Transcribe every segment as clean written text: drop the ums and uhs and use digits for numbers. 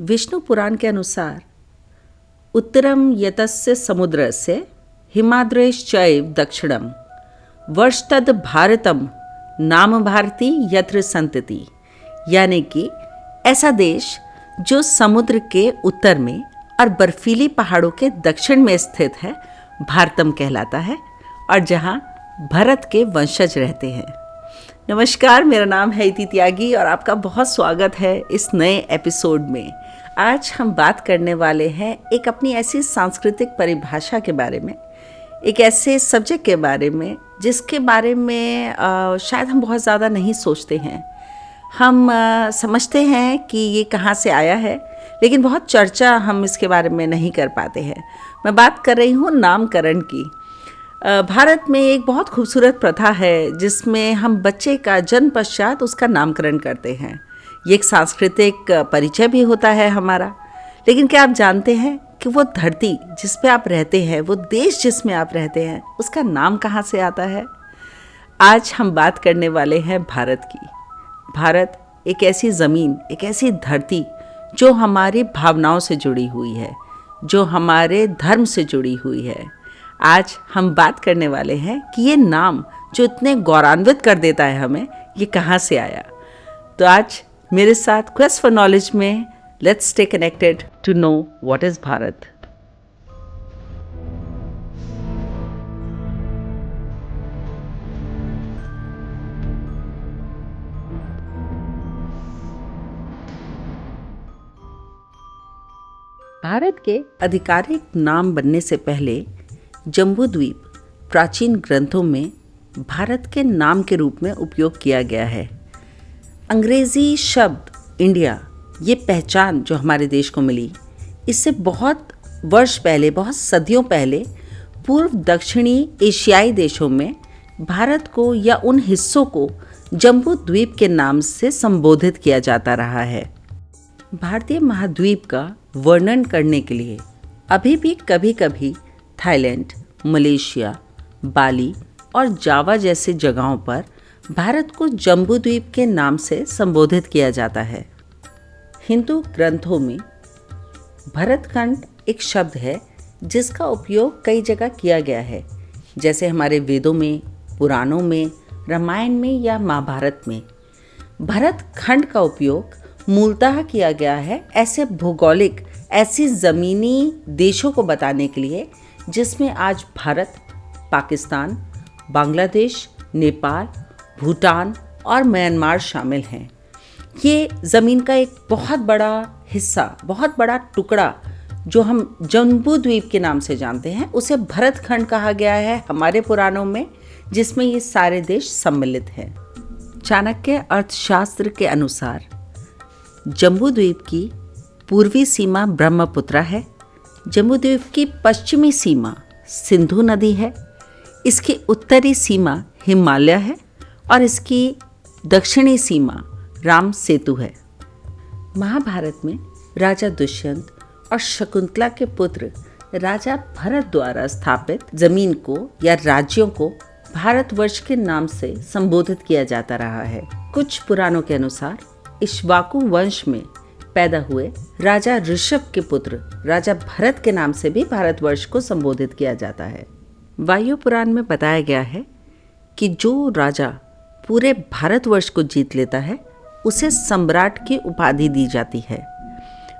विष्णु पुराण के अनुसार उत्तरम यतस्य समुद्रस्य हिमाद्रेश्चैव दक्षिणम वर्षतद भारतम नाम भारती यत्र संतति, यानी कि ऐसा देश जो समुद्र के उत्तर में और बर्फीली पहाड़ों के दक्षिण में स्थित है भारतम कहलाता है और जहाँ भरत के वंशज रहते हैं। नमस्कार, मेरा नाम है इति त्यागी और आपका बहुत स्वागत है इस नए एपिसोड में। आज हम बात करने वाले हैं एक अपनी ऐसी सांस्कृतिक परिभाषा के बारे में, एक ऐसे सब्जेक्ट के बारे में जिसके बारे में शायद हम बहुत ज़्यादा नहीं सोचते हैं। हम समझते हैं कि ये कहाँ से आया है, लेकिन बहुत चर्चा हम इसके बारे में नहीं कर पाते हैं। मैं बात कर रही हूँ नामकरण की। भारत में एक बहुत खूबसूरत प्रथा है जिसमें हम बच्चे का जन्म पश्चात उसका नामकरण करते हैं। ये एक सांस्कृतिक परिचय भी होता है हमारा। लेकिन क्या आप जानते हैं कि वो धरती जिस पे आप रहते हैं, वो देश जिसमें आप रहते हैं, उसका नाम कहाँ से आता है? आज हम बात करने वाले हैं भारत की। भारत एक ऐसी ज़मीन, एक ऐसी धरती जो हमारी भावनाओं से जुड़ी हुई है, जो हमारे धर्म से जुड़ी हुई है। आज हम बात करने वाले हैं कि ये नाम जो इतने गौरवान्वित कर देता है हमें, ये कहाँ से आया। तो आज मेरे साथ क्वेस्ट फॉर नॉलेज में let's stay connected to know what is Bharat. Bharat के आधिकारिक नाम बनने से पहले जम्बूद्वीप प्राचीन ग्रंथों में भारत के नाम के रूप में उपयोग किया गया है। अंग्रेज़ी शब्द इंडिया, ये पहचान जो हमारे देश को मिली, इससे बहुत वर्ष पहले, बहुत सदियों पहले पूर्व दक्षिणी एशियाई देशों में भारत को या उन हिस्सों को जम्बूद्वीप के नाम से संबोधित किया जाता रहा है। भारतीय महाद्वीप का वर्णन करने के लिए अभी भी कभी कभी थाईलैंड, मलेशिया, बाली और जावा जैसे जगहों पर भारत को जम्बूद्वीप के नाम से संबोधित किया जाता है। हिंदू ग्रंथों में भरतखंड एक शब्द है जिसका उपयोग कई जगह किया गया है, जैसे हमारे वेदों में, पुराणों में, रामायण में या महाभारत में। भरतखंड का उपयोग मूलतः किया गया है ऐसे भौगोलिक, ऐसी ज़मीनी देशों को बताने के लिए जिसमें आज भारत, पाकिस्तान, बांग्लादेश, नेपाल, भूटान और म्यांमार शामिल हैं। ये ज़मीन का एक बहुत बड़ा हिस्सा, बहुत बड़ा टुकड़ा जो हम जम्बूद्वीप के नाम से जानते हैं, उसे भरतखंड कहा गया है हमारे पुराणों में, जिसमें ये सारे देश सम्मिलित हैं। चाणक्य अर्थशास्त्र के अनुसार जम्बूद्वीप की पूर्वी सीमा ब्रह्मपुत्र है, जम्बूद्वीप की पश्चिमी सीमा सिंधु नदी है, इसकी उत्तरी सीमा हिमालय है और इसकी दक्षिणी सीमा राम सेतु है। महाभारत में राजा दुष्यंत और शकुंतला के पुत्र राजा भरत द्वारा स्थापित जमीन को या राज्यों को भारतवर्ष के नाम से संबोधित किया जाता रहा है। कुछ पुराणों के अनुसार इक्ष्वाकु वंश में पैदा हुए राजा ऋषभ के पुत्र राजा भरत के नाम से भी भारतवर्ष को संबोधित किया जाता है। वायु पुराण में बताया गया है कि जो राजा पूरे भारतवर्ष को जीत लेता है उसे सम्राट की उपाधि दी जाती है।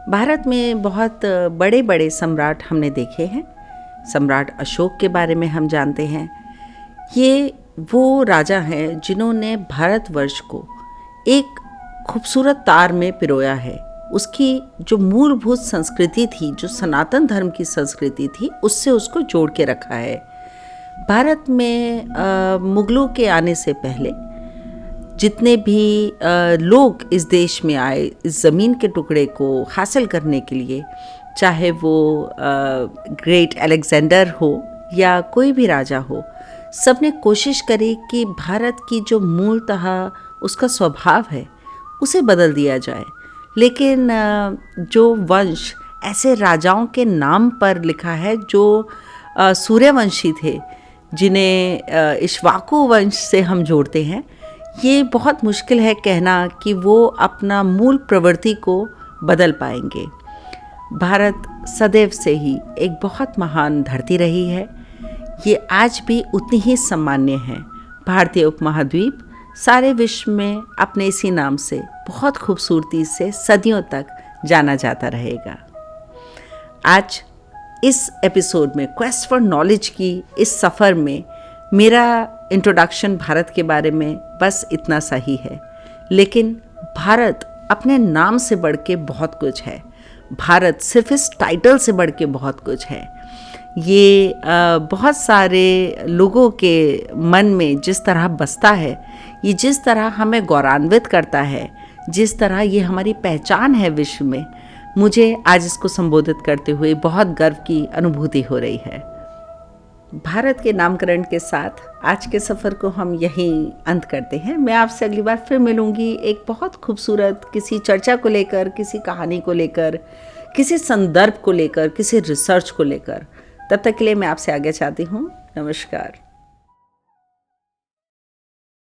भारत में बहुत बड़े बड़े सम्राट हमने देखे हैं। सम्राट अशोक के बारे में हम जानते हैं। ये वो राजा हैं जिन्होंने भारतवर्ष को एक खूबसूरत तार में पिरोया है। उसकी जो मूलभूत संस्कृति थी, जो सनातन धर्म की संस्कृति थी, उससे उसको जोड़ के रखा है। भारत में मुगलों के आने से पहले जितने भी लोग इस देश में आए, इस ज़मीन के टुकड़े को हासिल करने के लिए, चाहे वो ग्रेट अलेक्जेंडर हो या कोई भी राजा हो, सबने कोशिश करी कि भारत की जो मूलतः उसका स्वभाव है उसे बदल दिया जाए। लेकिन जो वंश ऐसे राजाओं के नाम पर लिखा है जो सूर्यवंशी थे, जिन्हें इक्ष्वाकु वंश से हम जोड़ते हैं, ये बहुत मुश्किल है कहना कि वो अपना मूल प्रवृत्ति को बदल पाएंगे। भारत सदैव से ही एक बहुत महान धरती रही है। ये आज भी उतनी ही सम्मान्य है। भारतीय उपमहाद्वीप सारे विश्व में अपने इसी नाम से बहुत खूबसूरती से सदियों तक जाना जाता रहेगा। आज इस एपिसोड में क्वेस्ट फॉर नॉलेज की इस सफ़र में मेरा इंट्रोडक्शन भारत के बारे में बस इतना सा ही है, लेकिन भारत अपने नाम से बढ़ के बहुत कुछ है। भारत सिर्फ इस टाइटल से बढ़ के बहुत कुछ है। ये बहुत सारे लोगों के मन में जिस तरह बसता है, ये जिस तरह हमें गौरवान्वित करता है, जिस तरह ये हमारी पहचान है विश्व में, मुझे आज इसको संबोधित करते हुए बहुत गर्व की अनुभूति हो रही है। भारत के नामकरण के साथ आज के सफ़र को हम यहीं अंत करते हैं। मैं आपसे अगली बार फिर मिलूंगी एक बहुत खूबसूरत किसी चर्चा को लेकर, किसी कहानी को लेकर, किसी संदर्भ को लेकर, किसी रिसर्च को लेकर। तब तक के लिए मैं आपसे आज्ञा चाहती हूँ। नमस्कार।